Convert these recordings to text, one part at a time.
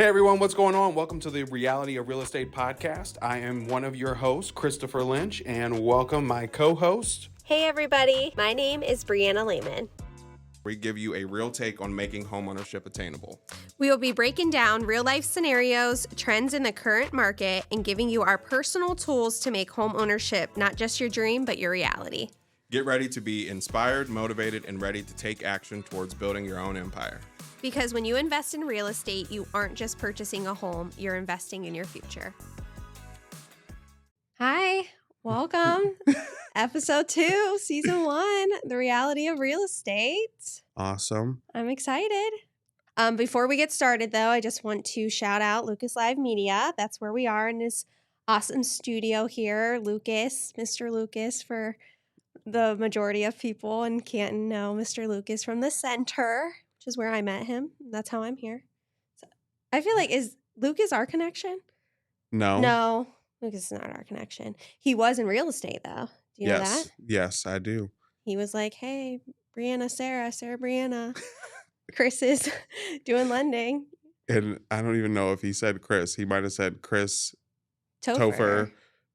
Hey everyone, what's going on? Welcome to the Reality of Real Estate podcast. I am one of your hosts, Christopher Lynch, and welcome my co-host. Hey everybody, my name is Brianna Lehman. We give you a real take on making homeownership attainable. We will be breaking down real-life scenarios, trends in the current market, and giving you our personal tools to make homeownership not just your dream, but your reality. Get ready to be inspired, motivated, and ready to take action towards building your own empire. Because when you invest in real estate, you aren't just purchasing a home, you're investing in your future. Hi, welcome. Episode 2, Season 1, The Reality of Real Estate. Awesome. I'm excited. Before we get started, though, I just want to shout out Lucas Live Media. That's where we are in this awesome studio here. Lucas, Mr. Lucas, for the majority of people in Canton know Mr. Lucas from the center, which is where I met him. That's how I'm here. So I feel like, is Lucas our connection? No, Lucas is not our connection. He was in real estate, though. Do you know that? Yes, I do. He was like, hey, Brianna, Sarah, Brianna. Chris is doing lending. And I don't even know if he said Chris. He might have said Chris Topher.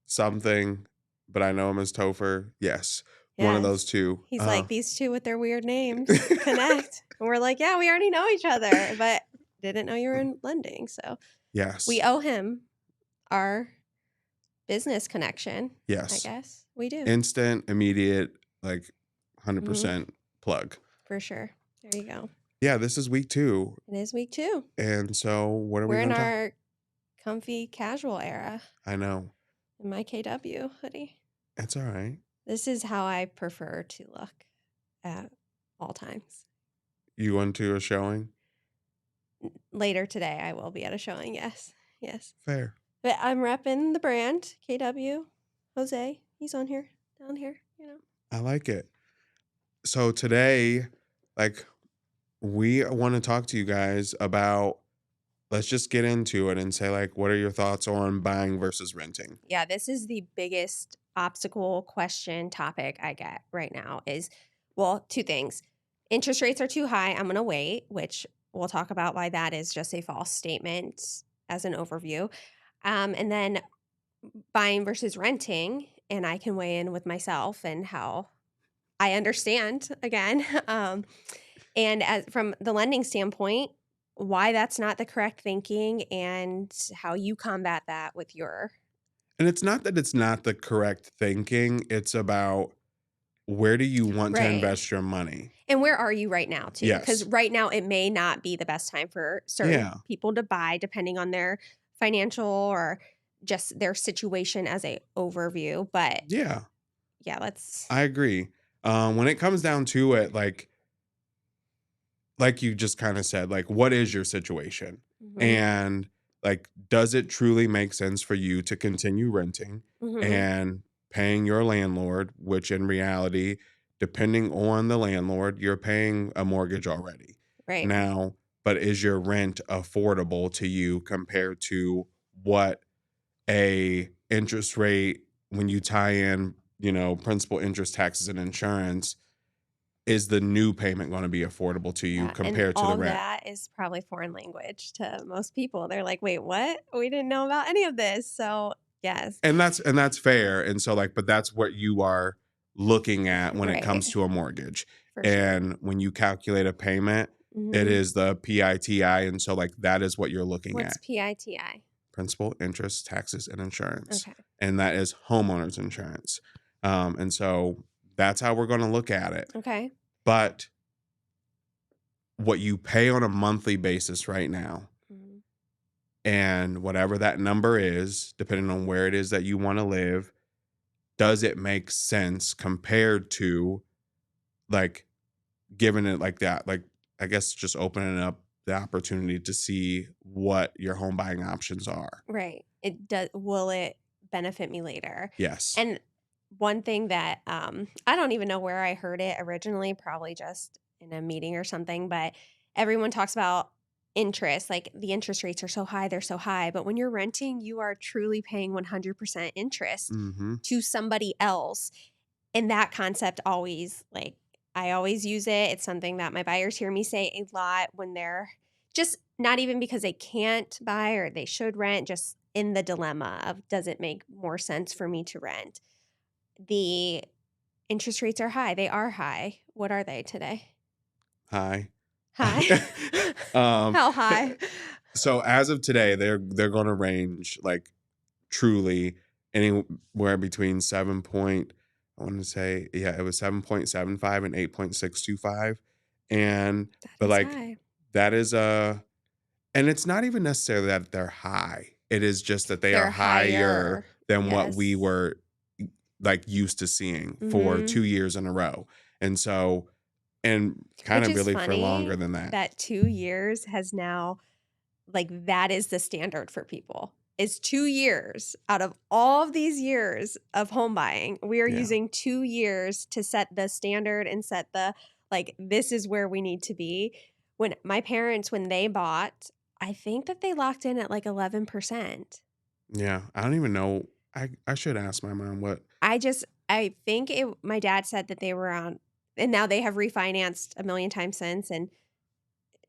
Something, but I know him as Topher. Yes. One of those two. He's like, these two with their weird names connect. And we're like, yeah, we already know each other, but didn't know you were in lending. So yes, we owe him our business connection. Yes. I guess we do. Instant, immediate, like 100% plug. For sure. There you go. Yeah, this is week 2. It is week 2. And so what are we We're going in to our comfy casual era. I know. In my KW hoodie. That's all right. This is how I prefer to look at all times. You went to a showing? Later today, I will be at a showing. Yes. Fair. But I'm repping the brand, KW. Jose, he's on here, down here, I like it. So today, we want to talk to you guys about, let's just get into it and say, what are your thoughts on buying versus renting? Yeah, this is the biggest obstacle question topic I get right now is, well, 2 things. Interest rates are too high. I'm going to wait, which we'll talk about why that is just a false statement as an overview. And then buying versus renting, and I can weigh in with myself and how I understand again. And from the lending standpoint, why that's not the correct thinking and how you combat that with your. And it's not that it's not the correct thinking. It's about where do you want to invest your money? And where are you right now, too? Yes. Because right now it may not be the best time for certain people to buy, depending on their financial or just their situation as a overview. But yeah, let's. I agree. When it comes down to it, like you just kind of said, what is your situation? Mm-hmm. And does it truly make sense for you to continue renting and paying your landlord, which in reality, depending on the landlord, you're paying a mortgage already. Right. Now, but is your rent affordable to you compared to what a interest rate, when you tie in, principal, interest, taxes, and insurance, is the new payment going to be affordable to you compared to the rent? All that is probably foreign language to most people. They're like, wait, what? We didn't know about any of this. So yes. And that's fair. And so but that's what you are looking at when it comes to a mortgage. For and when you calculate a payment, it is the PITI. And so that is what you're looking at. What's PITI? Principal, interest, taxes, and insurance. Okay. And that is homeowner's insurance. And so that's how we're going to look at it. Okay. But what you pay on a monthly basis right now, and whatever that number is, depending on where it is that you want to live, does it make sense compared to giving it like that? I guess just opening up the opportunity to see what your home buying options are. Right. It does. Will it benefit me later? Yes. And one thing that I don't even know where I heard it originally, probably just in a meeting or something, but everyone talks about interest, the interest rates are so high, they're so high. But when you're renting, you are truly paying 100% interest to somebody else. And that concept always, I always use it. It's something that my buyers hear me say a lot when they're Just not even because they can't buy or they should rent, just in the dilemma of, does it make more sense for me to rent? The interest rates are high. They are high. What are they today? High. High. um, How high? so as of today, they're going to range like truly anywhere between I want to say, yeah, it was 7.75 and 8.625. And, That but is like, high. that is a, and it's not even necessarily that they're high. It is just that they are They're higher higher. than what we Yes. were like used to seeing for Mhm. 2 years in a row. And so, and kind Which of is really for longer funny than that. that 2 years has now, like, that is the standard for people. Is 2 years out of all of these years of home buying, we are Yeah. using 2 years to set the standard and set the, like, this is where we need to be. When my parents, when they bought, I think that they locked in at, like, 11%. Yeah. I don't even know. I should ask my mom what. I think my dad said that they were on, and now they have refinanced a million times since, and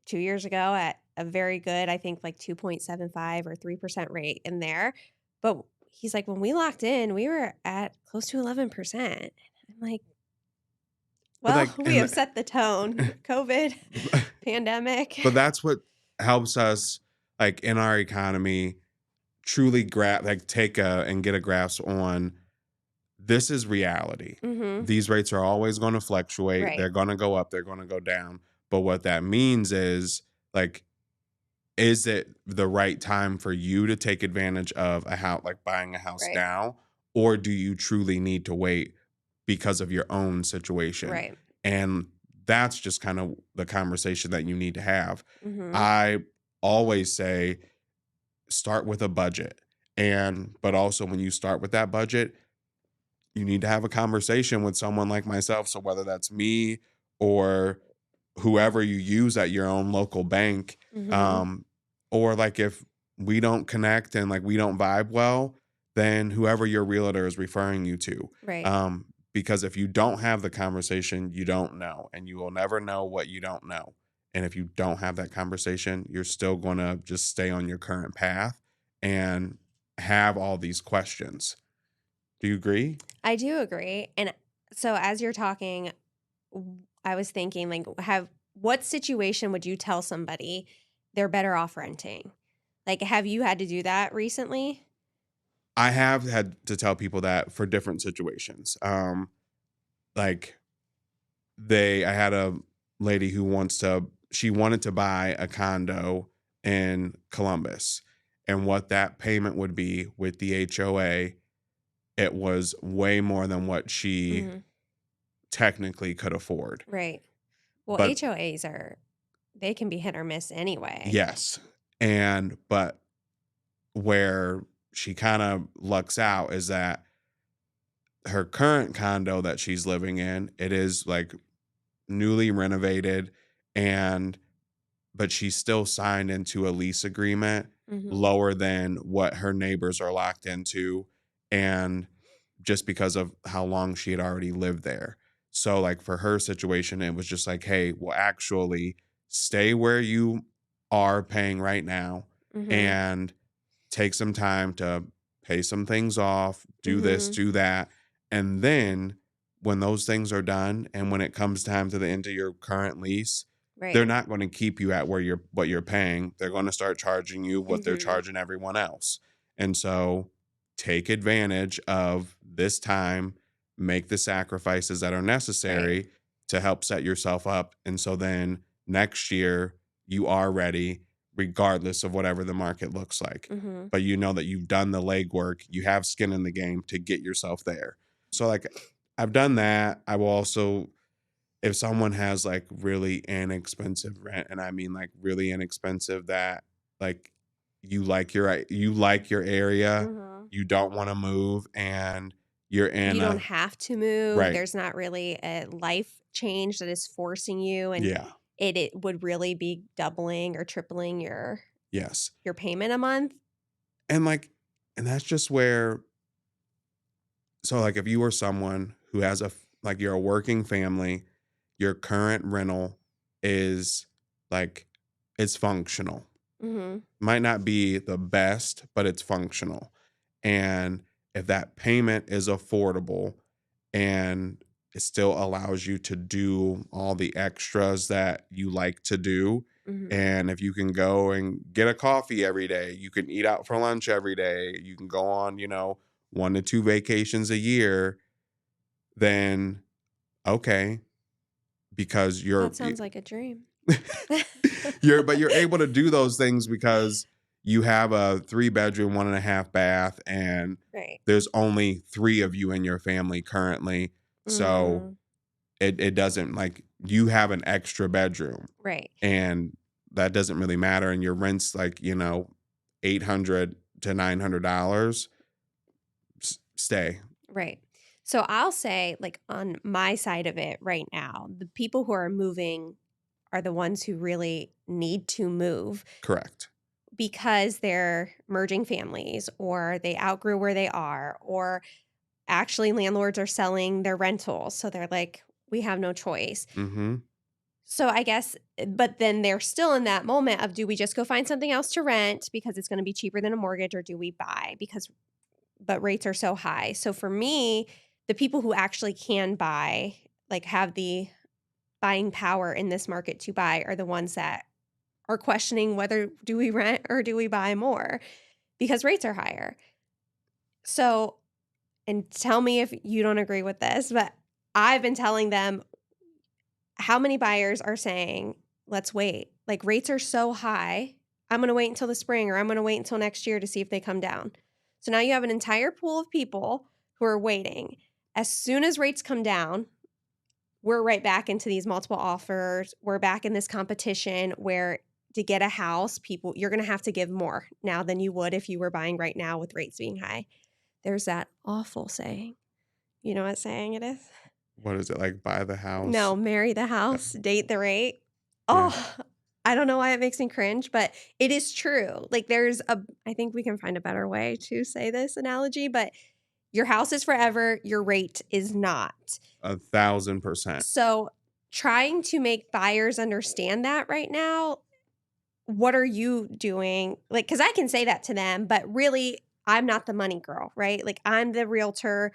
2 years ago at a very good, I think, like, 2.75 or 3% rate in there. But he's like, "When we locked in, we were at close to 11%." I'm like, But "Well, like, we have set the tone. COVID, but pandemic." that's what helps us, like, in our economy, truly like take a and get a grasp on this is reality. Mhm. These rates are always going to fluctuate. Right. They're going to go up. They're going to go down. But what that means is, like, is it the right time for you to take advantage of a house, like buying a house Right. now, or do you truly need to wait because of your own situation? Right. And that's just kind of the conversation that you need to have. Mhm. I always say start with a budget. But also when you start with that budget, you need to have a conversation with someone like myself. So whether that's me or whoever you use at your own local bank, Mhm. um, or like if we don't connect and like we don't vibe well, then whoever your realtor is referring you to. Right. Um, because if you don't have the conversation, you don't know, and you will never know what you don't know. And if you don't have that conversation, you're still going to just stay on your current path and have all these questions. Do you agree? I do agree, and so as you're talking, I was thinking, like, have what situation would you tell somebody they're better off renting? Like, have you had to do that recently? I have had to tell people that for different situations. Like I had a lady who she wanted to buy a condo in Columbus. And what that payment would be with the HOA, it was way more than what she Mhm. technically could afford. Right. Well, But HOAs they can be hit or miss anyway. yes. But where she kind of lucks out is that her current condo that she's living in, it is like newly renovated, and but she's still signed into a lease agreement Mhm. lower than what her neighbors are locked into, and just because of how long she had already lived there. So like for her situation, it was just like, hey, well actually stay where you are paying right now Mhm. and take some time to pay some things off, do this, Mhm. do that. And then when those things are done and when it comes time to the end of your current lease, they're Right. not going to keep you at what you're paying. They're going to start charging you what they're Mhm. charging everyone else. And so take advantage of this time, make the sacrifices that are Right. necessary to help set yourself up. And so then next year you are ready regardless of whatever the market looks like. Mhm. But you know that you've done the legwork, you have skin in the game to get yourself there. So, like, I've done that. I will also, if someone has like really inexpensive rent, and I mean like really inexpensive that like you like your area, Mhm. you don't want to move, and you're in You don't a have to move. right. There's not really a life change that is forcing you, and Yeah. it would really be doubling or tripling Yes. your payment a month. And like, and that's just where, so like if you were someone who has like you're a working family, your current rental is like it's functional. Mhm. Might not be the best, but it's functional. And if that payment is affordable and it still allows you to do all the extras that you like to do, Mhm. and if you can go and get a coffee every day, you can eat out for lunch every day, you can go on, 1 to 2 vacations a year, then okay, because That sounds like a dream. you're able to do those things because you have a 3 bedroom, 1.5 bath, and Right. there's only 3 of you in your family currently. So Mm. it doesn't like you have an extra bedroom Right. and that doesn't really matter. And your rent's like, $800 to $900. Stay. Right. So I'll say, like, on my side of it right now, the people who are moving are the ones who really need to move Correct. because they're merging families or they outgrew where they are, or actually landlords are selling their rentals. So they're like, we have no choice. Mm-hmm. So I guess, but then they're still in that moment of, do we just go find something else to rent because it's going to be cheaper than a mortgage, or do we buy because, but rates are so high. So for me, the people who actually can buy, like have the buying power in this market to buy, are the ones that are questioning whether do we rent or do we buy more because rates are higher. So, and tell me if you don't agree with this, but I've been telling them, how many buyers are saying, let's wait? Like, rates are so high. I'm going to wait until the spring, or I'm going to wait until next year to see if they come down. So now you have an entire pool of people who are waiting. As soon as rates come down, we're right back into these multiple offers. We're back in this competition where to get a house, you're going to have to give more now than you would if you were buying right now with rates being high. There's that awful saying. You know what saying it is? What is it like? Buy the house? No, marry the Uh, house, date the rate. yeah. Oh, I don't know why it makes me cringe, but it is true. Like, I think we can find a better way to say this analogy, but your house is forever, your rate is not. 1,000%. So, trying to make buyers understand that right now, what are you doing? Like, because I can say that to them, but really, I'm not the money girl, right? Like, I'm the realtor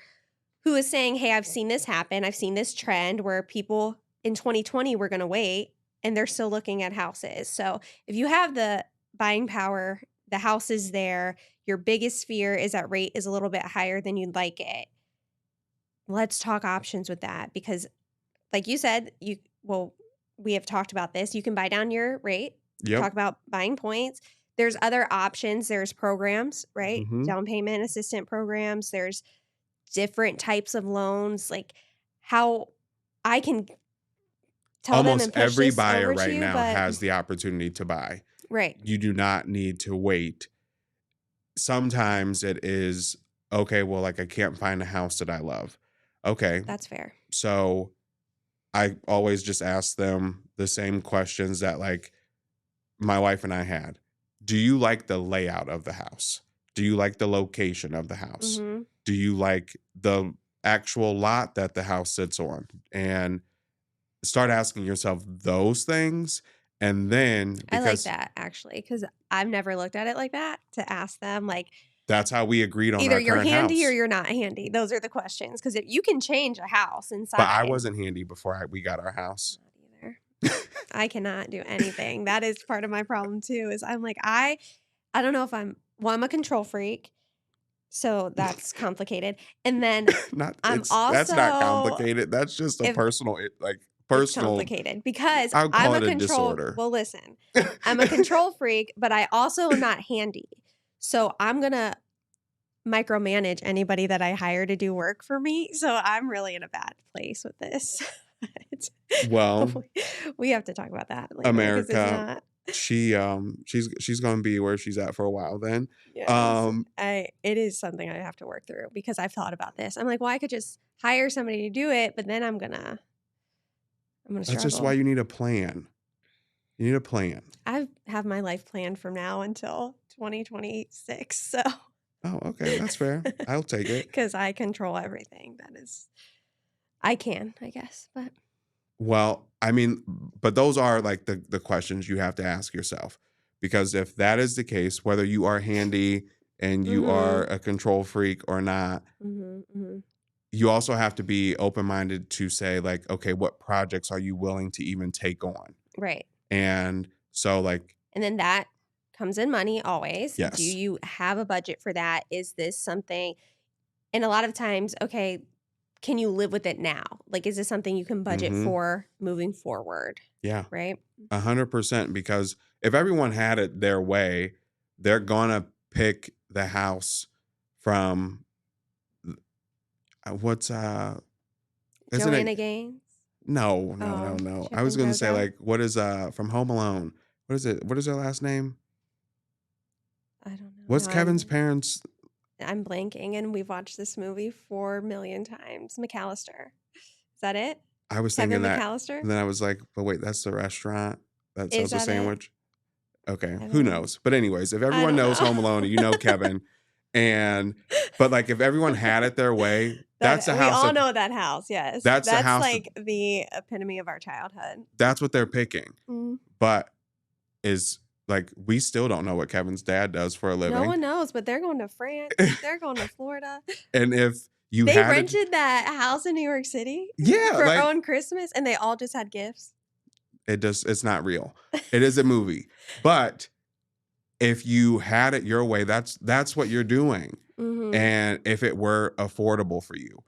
who is saying, hey, I've seen this happen. I've seen this trend where people in 2020 were going to wait and they're still looking at houses. So if you have the buying power, the house is there, your biggest fear is that rate is a little bit higher than you'd like it. Let's talk options with that because, like you said, we have talked about this. You can buy down your rate, Yep. talk about buying points. There's other options. There's programs, right? Mm-hmm. Down payment assistant programs. There's different types of loans, like how I can tell them Almost and push every this buyer over to right you, now but has the opportunity to buy. right, You do not need to wait. Sometimes it is okay, well, like I can't find a house that I love. Okay. that's fair. So I always just ask them the same questions that like my wife and I had. Do you like the layout of the house? Do you like the location of the house? Mhm. Do you like the actual lot that the house sits on? And start asking yourself those things. And then, I like because that actually because I've never looked at it like that to ask them, like, that's how we agreed on either our you're current handy or house. you're not handy. Those are the questions because you can change a house But I inside. wasn't handy before we got our house. Not either. I cannot do anything. That is part of my problem too, is I'm like, I don't know if I'm a control freak, so that's complicated. And then Not I'm that's not also complicated. That's just a if it's personal. complicated because I'll I'm call a it a control disorder. well, listen, I'm a control freak, but I also am not handy. So I'm gonna micromanage anybody that I hire to do work for me. So I'm really in a bad place with this. It's- Well, we have to talk about that later because it's America, not. she's gonna be where she's at for a while then. Yes, Um, it is something I have to work through because I've thought about this. I'm like, well, I could just hire somebody to do it, but then I'm gonna that's just why struggle. you need a plan. You need a plan. I have my life planned from now until 2026. So, Oh, okay, that's fair. I'll take it. because I control everything. That is, I can, I guess, but Well, I mean, but those are like the questions you have to ask yourself. Because if that is the case, whether you are handy and you are Mhm. a control freak or not, Mhm. Mhm. you also have to be open-minded to say like, okay, what projects are you willing to even take on? Right. And so like, And then that comes in money always. Do yes. you have a budget for that? Is this something, and a lot of times, okay, can you live with it now? Like, is this something you can budget Mhm. for moving forward? Yeah. Right? 100%, because if everyone had it their way, they're gonna pick the house from what's isn't it Joanna Gaines? no, no, no, Oh, no. I Chip was and gonna say JoJo? like what is from Home Alone? What is it? What is their last name? I don't know. What's No, Kevin's parents? I'm blanking, and we've watched this movie 4,000,000 times. McAllister. Is that it? I was Kevin thinking that, McAllister? and then I was like, but wait, that's the restaurant that Is sells a that it? sandwich. Okay, who Kevin? knows? But anyways, if I everyone don't knows know. Home Alone, you know Kevin, and but like if everyone had it their way, That we all know that house, yes. that's the That's, house that like, the epitome of our childhood. that's what they're picking. Mm. But is like we still don't know what Kevin's dad does for a No living. one knows, but they're going to France, they're going to Florida. And if you They had it, rented that house in New York City yeah, for like on Christmas, and they all just had gifts. it's not real. It is a movie. But if you had it your way, that's what you're doing. Mhm. And if it were affordable for you.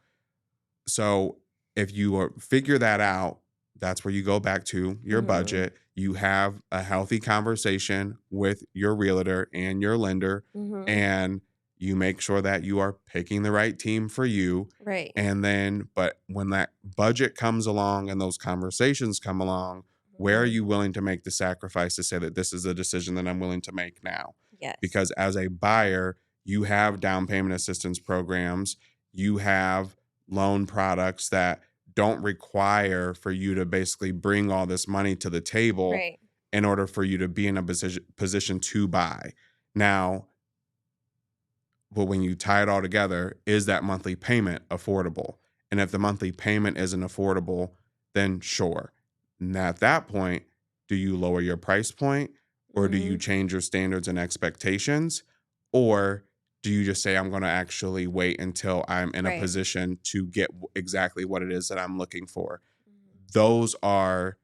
So if you figure that out, that's where you go back to your Mhm. budget. You have a healthy conversation with your realtor and your lender, Mhm. and you make sure that you are picking the right team for you. Right. And then, but when that budget comes along and those conversations come along, where are Mhm. you willing to make the sacrifice to say that this is a decision that I'm willing to make now? Yes. Because as a buyer, you have down payment assistance programs, you have loan products that don't require for you to basically bring all this money to the table Right. in order for you to be in a position to buy. Now, but when you tie it all together, is that monthly payment affordable? And if the monthly payment isn't affordable, then sure. And at that point, do you lower your price point, or do you Mhm. change your standards and expectations? Or do you just say, I'm going to actually wait until I'm in a Right. position to get exactly what it is that I'm looking for? Mhm. Those are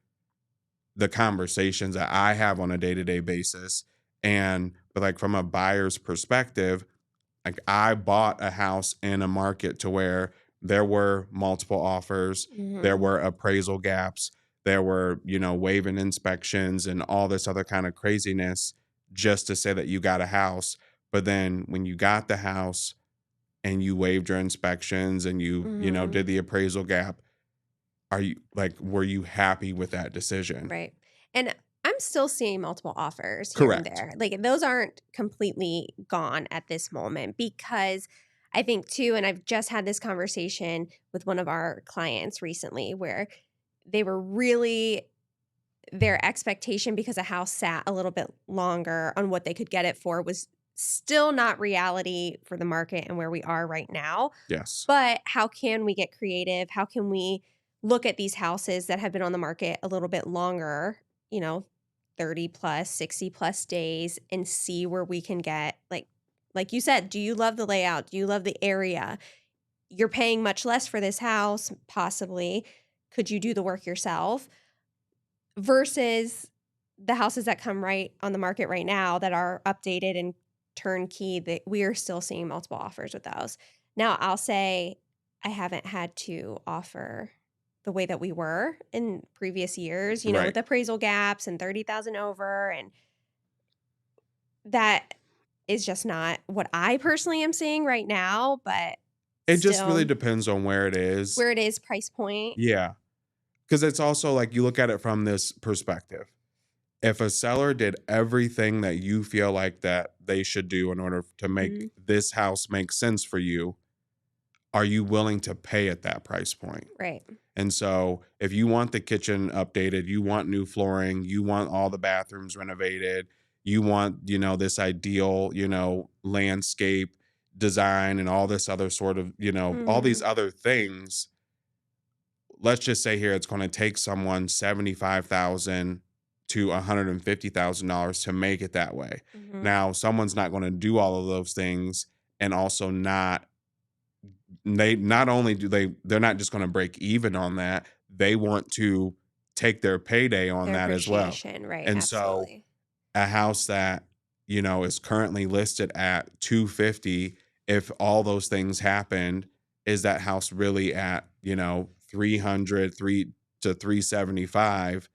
the conversations that I have on a day to day basis. And, but like from a buyer's perspective, like I bought a house in a market to where there were multiple offers, there Mhm. were appraisal gaps, there were, waiving inspections and all this other kind of craziness just to say that you got a house. But then when you got the house and you waived your inspections and you Mhm. did the appraisal gap, were you happy with that decision? Right. And I'm still seeing multiple offers here and Correct. there. Like, those aren't completely gone at this moment because I think too, and I've just had this conversation with one of our clients recently where they were really, their expectation because a house sat a little bit longer on what they could get it for was still not reality for the market and where we are right now. Yes. But how can we get creative? How can we look at these houses that have been on the market a little bit longer, you know, 30 plus, 60 plus days, and see where we can get, like you said, do you love the layout? Do you love the area? You're paying much less for this house, possibly. Could you do the work yourself? Versus the houses that come right on the market right now that are updated and turnkey, that we are still seeing multiple offers with those. Now, I'll say I haven't had to offer the way that we were in previous years, Right. with appraisal gaps and 30,000 over, and that is just not what I personally am seeing right now, but It just really still depends on where it is. where it is price point. Yeah. Because it's also like you look at it from this perspective. If a seller did everything that you feel like that they should do in order to make Mhm. this house make sense for you, are you willing to pay at that price point? Right. And so if you want the kitchen updated, you want new flooring, you want all the bathrooms renovated, you want, this ideal, landscape design and all this other sort of, all these Mhm. other things, let's just say here it's going to take someone 75,000 to $150,000 to make it that way. Mhm. Now, someone's not going to do all of those things and also not only they're not just going to break even on that, they want to take their payday on Their that as well. appreciation, right, And so absolutely. a house that, is currently listed at 250, if all those things happened, is that house really at, 300, 3 to 375?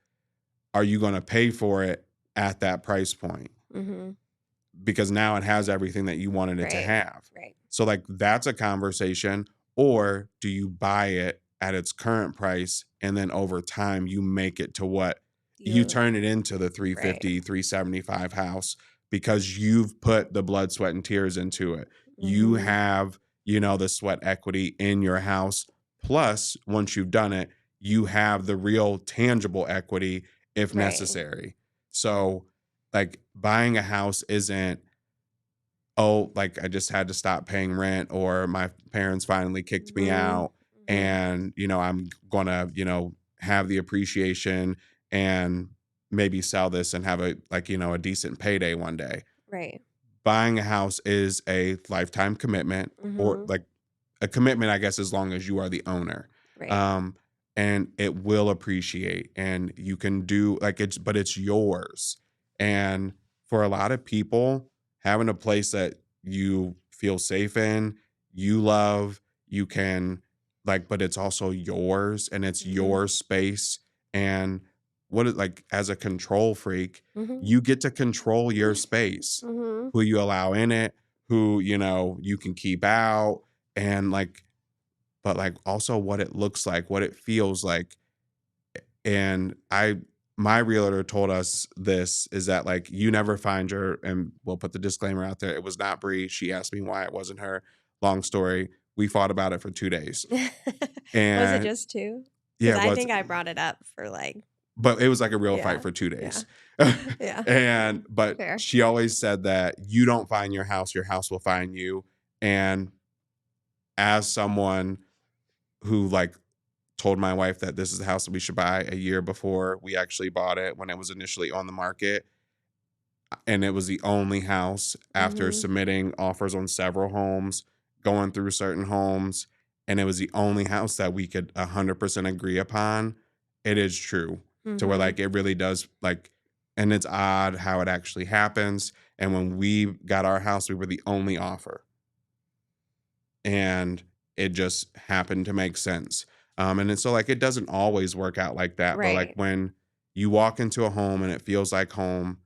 Are you going to pay for it at that price point? Mhm. Because now it has everything that you wanted it to Right, have. right. So like that's a conversation. Or do you buy it at its current price and then over time you make it to what you You turn it into the right. 350, 375 house because you've put the blood, sweat, and tears into it. You Mhm. have, the sweat equity in your house. Plus, once you've done it, you have the real tangible equity if Right. necessary. So like buying a house isn't, oh, like I just had to stop paying rent or my parents finally kicked me Mhm. out Mhm. and, I'm gonna, have the appreciation and maybe sell this and have a like, a decent payday one day. Right. Buying a house is a lifetime commitment or Mhm. like a commitment, I guess, as long as you are the owner. Right. Um, and it will appreciate and you can do like but it's yours. And for a lot of people, having a place that you feel safe in, you love, you can like, but it's also yours and it's Mhm. your space. And what is like as a control freak, Mhm. you get to control your space, Mhm. who you allow in it, who, you can keep out, and like, but like also what it looks like, what it feels like. And my realtor told us this is that like you never find your, and we'll put the disclaimer out there. It was not Bree. She asked me why it wasn't her. Long story. We fought about it for 2 days. Was it And just 2? yeah, Because it I was, think I brought it up for, like but it was like a real fight yeah. for two Yeah. days. Yeah. And but Fair. she always said that you don't find your house will find you. And as someone who like told my wife that this is the house that we should buy a year before we actually bought it when it was initially on the market, and it was the only house after Mhm. submitting offers on several homes, going through certain homes, and it was the only house that we could 100% agree upon. It is true to where Mhm. like it really does like, and it's odd how it actually happens. And when we got our house, we were the only offer, and it just happened to make sense. And it's so like it doesn't always work out like that, but like Right. when you walk into a home and it feels like home,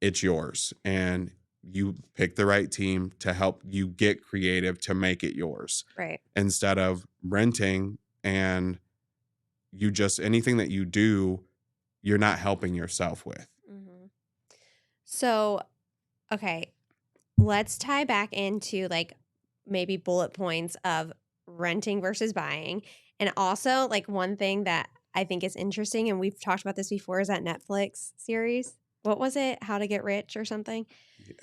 it's yours. And you pick the right team to help you get creative to make it yours Right. instead of renting. And you just, anything that you do, you're not helping yourself with. Mhm. So, okay, let's tie back into, like, maybe bullet points of renting versus buying, and also, like, one thing that I think is interesting, and we've talked about this before, is that Netflix series. What was it? How to Get Rich or something?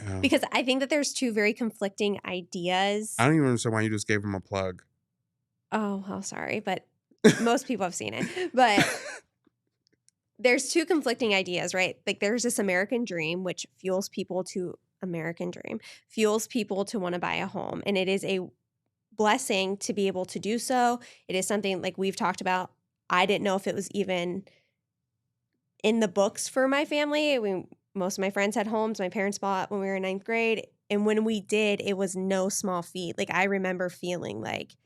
Yeah. Because I think that there's 2 very conflicting I ideas. don't even understand why you just gave him a plug. Oh, well, sorry, but most people have seen it. But there's 2 conflicting ideas, right? Like, there's this American dream, which fuels people to American dream, fuels people to wanna buy a home, and it is a blessing to be able to do so. It is something like we've talked about. I didn't know if it was even in the books for my family. Most of my friends had homes. My parents bought when we were in ninth grade. And when we did, it was no small feat. Like I remember feeling like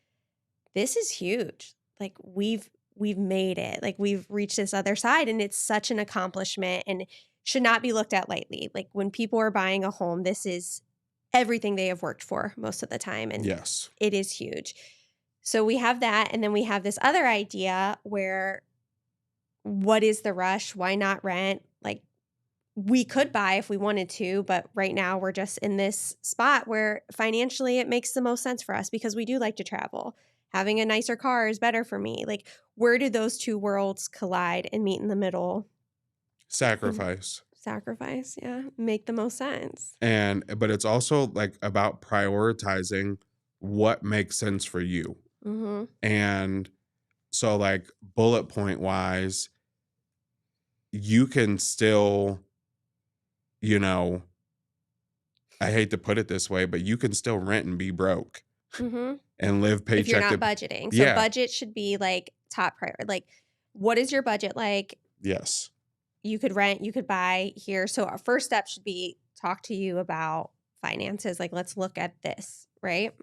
this is huge. Like we've made it. Like we've reached this other side and it's such an accomplishment and should not be looked at lightly. Like when people are buying a home, this is everything they have worked for most of the time and Yes. it is huge. So we have that and then we have this other idea where what is the rush? Why not rent? Like we could buy if we wanted to, but right now we're just in this spot where financially it makes the most sense for us because we do like to travel. Having a nicer car is better for me. Like, where do those two worlds collide and meet in the middle and Sacrifice. sacrifice? Yeah, make the most sense. And but it's also like about prioritizing what makes sense for you. Mhm. And So like bullet point wise, you can still, you know, I hate to put it this way, but you can still rent and be broke Mhm. and live If you're paycheck not to budgeting. So yeah, budget should be, like, top priority. Like, what is your budget like? yes. You could rent, you could buy here. So our first step should be talk to you about finances. Like, let's look at this, right?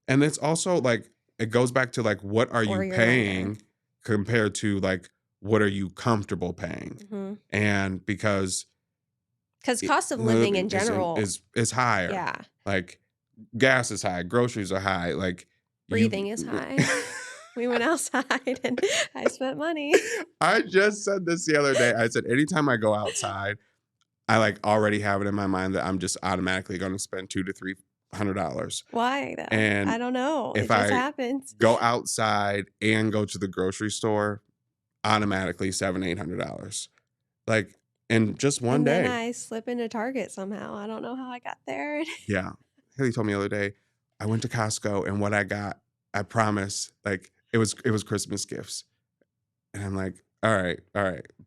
And it's also like it goes back to like what are Or you your lender. paying compared to like what are you comfortable paying? Mhm. And because 'Cause it cost of living living in general, is higher. yeah, Like gas is high, groceries are high. Like breathing you is high. We went outside and I spent money. I just said this the other day. I said anytime I go outside, I like already have it in my mind that I'm just automatically going to spend $200 to $300. Why though? I And don't know. if It just I happens. go outside and go to the grocery store, automatically $700 to $800. Like in just one And then day. I slip into Target somehow. I don't know how I got there. Yeah. Haley told me the other day, I went to Costco and what I got, I promise, like it was Christmas gifts. And I'm like, all right.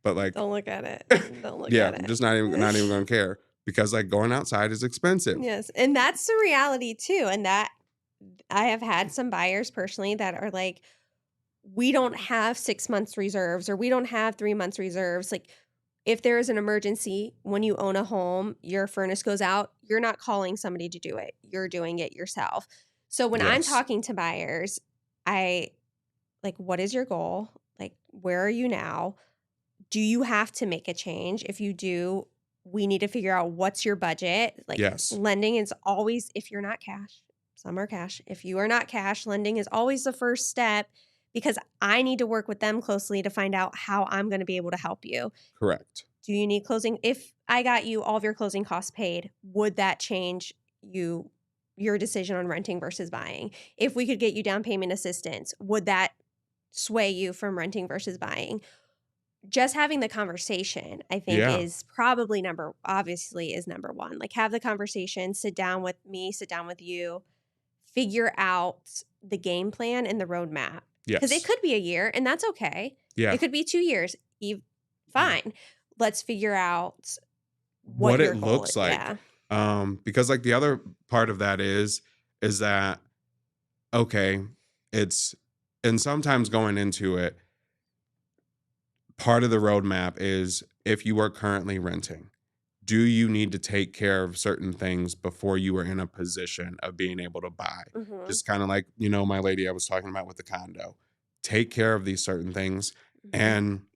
But like, Don't look at it. Don't look yeah, at I'm it. just not even gonna care because like going outside is expensive. Yes, and that's the reality too, and that I have had some buyers personally that are like, "We don't have 6 months reserves or we don't have 3 months reserves." Like, if there is an emergency when you own a home, your furnace goes out, you're not calling somebody to do it. You're doing it yourself. So when I'm Yes. talking to buyers, I like, "What is your goal? Like, where are you now? Do you have to make a change? If you do, we need to figure out what's your budget." Like Yes. lending is always, if you're not cash, some are cash. If you are not cash, lending is always the first step because I need to work with them closely to find out how I'm going to be able to help you. Correct. Do you need closing? If I got you all of your closing costs paid, would that change your decision on renting versus buying? If we could get you down payment assistance, would that sway you from renting versus buying? Just having the conversation, I think, Yeah. is probably obviously is number 1. Like, have the conversation, sit down with me, sit down with you, figure out the game plan and the roadmap. Because it Yes. could be a year, and that's okay. It Yeah. could be 2 years, fine. Let's figure out what What your it goal is. looks like. Yeah. Because like the other part of that is that okay, it's and sometimes going into it, part of the roadmap is if you are currently renting, do you need to take care of certain things before you are in a position of being able to buy? Mhm. Just kind of like, my lady I was talking about with the condo. Take care of these certain things. Mhm. And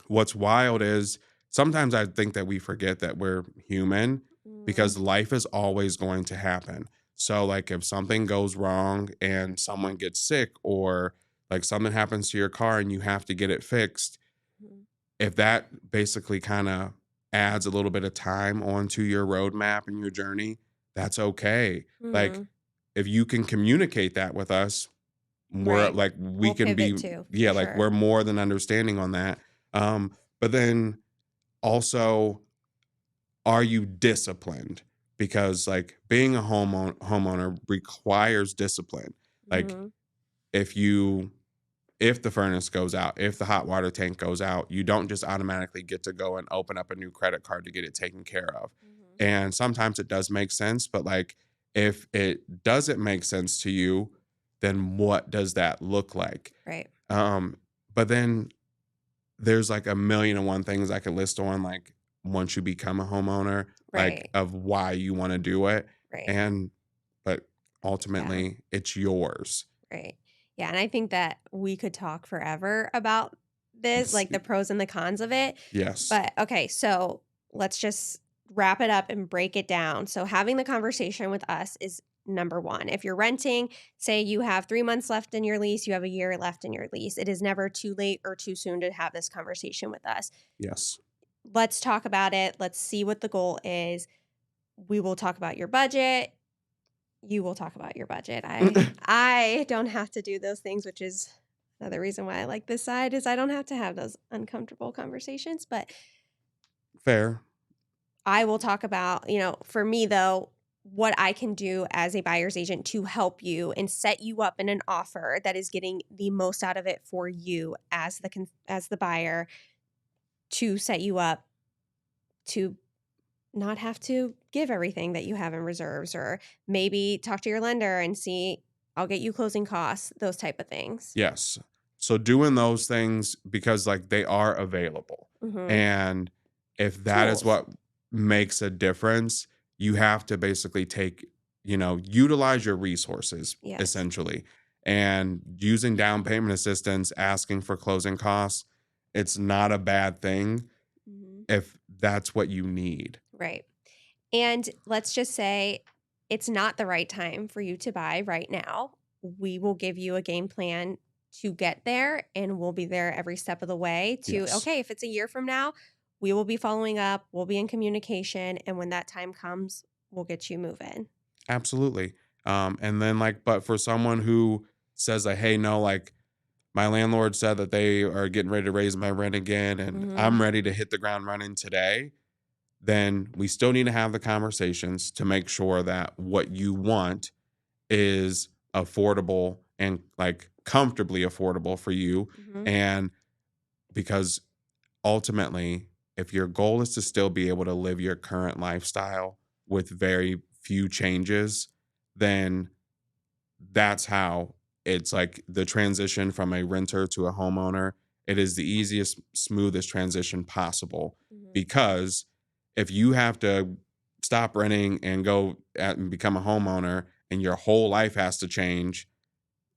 what's wild is sometimes I think that we forget that we're human Mhm. because life is always going to happen. So, like, if something goes wrong and someone gets sick, or like something happens to your car and you have to get it fixed, Mhm. if that basically kind of adds a little bit of time onto your roadmap and your journey, that's okay. Like, Mhm. if you can communicate that with us, we're Right. like we We'll can pivot be, too, yeah, for like sure. we're more than understanding on that. But then also, are you disciplined? Because like being a homeowner requires discipline. Like Mhm. if you if the furnace goes out, if the hot water tank goes out, you don't just automatically get to go and open up a new credit card to get it taken care of. Mhm. And sometimes it does make sense, but like if it doesn't make sense to you, then what does that look like? Right. Um, but then there's like a million and one things I could list on like once you become a homeowner, like Right. of why you want to do it. Right. And but Yeah. ultimately it's yours. Right. Yeah, and I think that we could talk forever about this, It's- like the pros and the cons of it. yes. But okay, so let's just wrap it up and break it down. So having the conversation with us is number 1. If you're renting, say you have 3 months left in your lease, you have a year left in your lease. It is never too late or too soon to have this conversation with us. Yes. Let's talk about it. Let's see what the goal is. We will talk about your budget. You will talk about your budget. I don't have to do those things, which is another reason why I like this side is I don't have to have those uncomfortable conversations, but Fair. I will talk about, for me though, what I can do as a buyer's agent to help you and set you up in an offer that is getting the most out of it for you as the buyer, to set you up to not have to give everything that you have in reserves, or maybe talk to your lender and see, I'll get you closing costs, those type of things. Yes. So doing those things because like they are available. Mhm. And if that is Tools. what makes a difference, you have to basically utilize your resources Yes. essentially. And using down payment assistance, asking for closing costs, it's not a bad thing Mhm. if that's what you need. Right. And let's just say it's not the right time for you to buy right now. We will give you a game plan to get there, and we'll be there every step of the way to, Yes. okay, if it's a year from now, we will be following up, we'll be in communication, and when that time comes, we'll get you moving. Absolutely. And then but for someone who says like, hey, no, like my landlord said that they are getting ready to raise my rent again and I'm Mhm. ready to hit the ground running today, then we still need to have the conversations to make sure that what you want is affordable and like comfortably affordable for you. Mhm. And because ultimately, if your goal is to still be able to live your current lifestyle with very few changes, then that's how it's like the transition from a renter to a homeowner. It is the easiest, smoothest transition possible Mhm. because if you have to stop renting and and become a homeowner and your whole life has to change,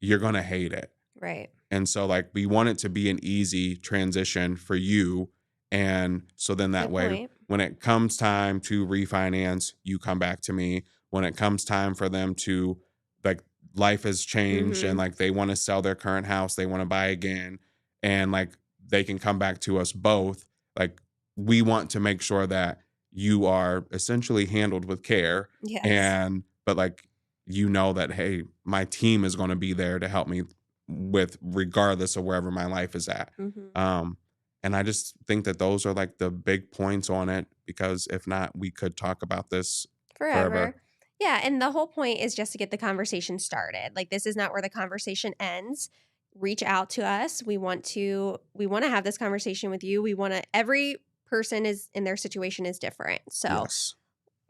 you're going to hate it. Right. And so like we want it to be an easy transition for you. And so then that Good way, point. when it comes time to refinance, you come back to me. When it comes time for them to like life has changed and Mhm. like they want to sell their current house, they want to buy again, and like they can come back to us both. Like we want to make sure that you are essentially handled with care Yes. and but like you know that hey, my team is going to be there to help me with regardless of wherever my life is at. Mhm. Um, and I just think that those are like the big points on it because if not, we could talk about this forever. Forever. Yeah, and the whole point is just to get the conversation started. Like, this is not where the conversation ends. Reach out to us. We want to have this conversation with you. We want to every person is in their situation is different. So, Yes.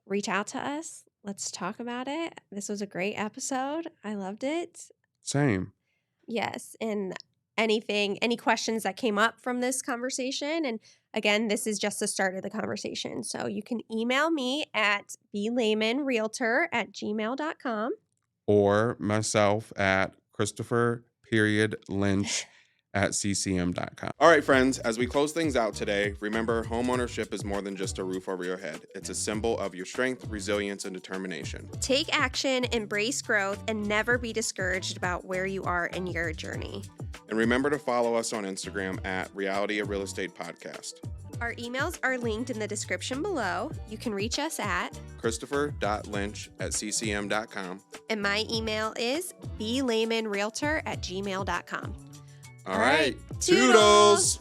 reach out to us. Let's talk about it. This was a great episode. I loved it. Same. Yes, and any questions that came up from this conversation, and again, this is just the start of the conversation. So you can email me at blaymanrealtor@gmail.com. Or myself at Christopher Lynch at ccm.com. All right, friends, as we close things out today, remember homeownership is more than just a roof over your head. It's a symbol of your strength, resilience, and determination. Take action, embrace growth, and never be discouraged about where you are in your journey. And remember to follow us on Instagram at Reality of Real Estate Podcast. Our emails are linked in the description below. You can reach us at Christopher.Lynch@ccm.com. and my email is blaymanrealtor@gmail.com. All right. Toodles! Toodles!